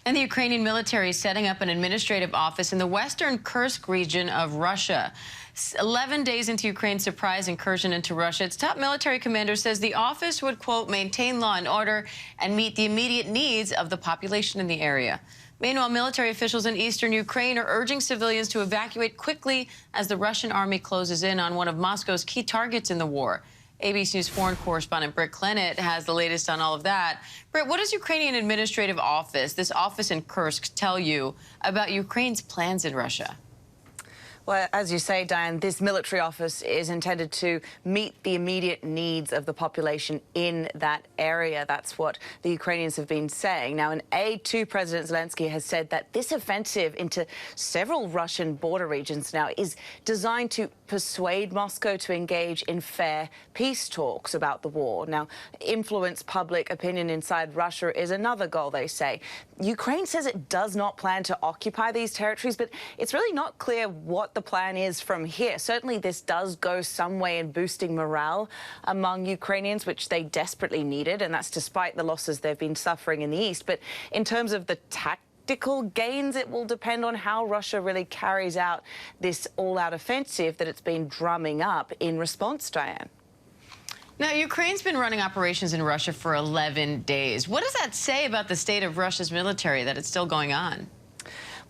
And the Ukrainian military is setting up an administrative office in the western Kursk region of Russia. 11 days into Ukraine's surprise incursion into Russia, its top military commander says the office would, quote, maintain law and order and meet the immediate needs of the population in the area. Meanwhile, military officials in eastern Ukraine are urging civilians to evacuate quickly as the Russian army closes in on one of Moscow's key targets in the war. ABC News foreign correspondent Britt Clennett has the latest on all of that. Britt, what does Ukrainian Administrative Office, this office in Kursk, tell you about Ukraine's plans in Russia? Well, as you say, Diane, this military office is intended to meet the immediate needs of the population in that area. That's what the Ukrainians have been saying. Now, an aide to President Zelensky has said that this offensive into several Russian border regions now is designed to persuade Moscow to engage in fair peace talks about the war. Now, influence public opinion inside Russia is another goal, they say. Ukraine says it does not plan to occupy these territories, but it's really not clear what the plan is from here. Certainly this does go some way in boosting morale among Ukrainians, which they desperately needed, and that's despite the losses they've been suffering in the east. But in terms of the tactical gains, it will depend on how Russia really carries out this all-out offensive that it's been drumming up in response, Diane. Now, Ukraine's been running operations in Russia for 11 days. What does that say about the state of Russia's military, that it's still going on?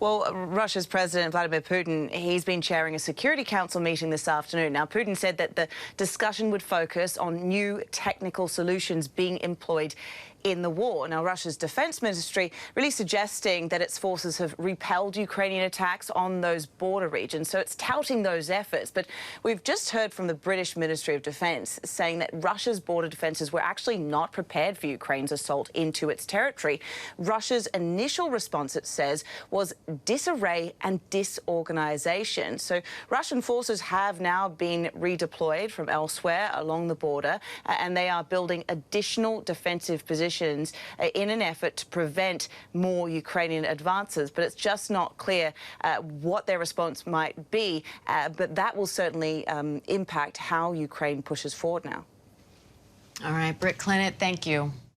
Well, Russia's President Vladimir Putin, he's been chairing a Security Council meeting this afternoon. Now, Putin said that the discussion would focus on new technical solutions being employed in the war. Now, Russia's defense ministry really suggesting that its forces have repelled Ukrainian attacks on those border regions. So it's touting those efforts. But we've just heard from the British Ministry of Defense saying that Russia's border defenses were actually not prepared for Ukraine's assault into its territory. Russia's initial response, it says, was disarray and disorganization. So Russian forces have now been redeployed from elsewhere along the border, and they are building additional defensive positions in an effort to prevent more Ukrainian advances. But it's just not clear what their response might be, but that will certainly impact how Ukraine pushes forward now. All right, Britt Clennett, thank you.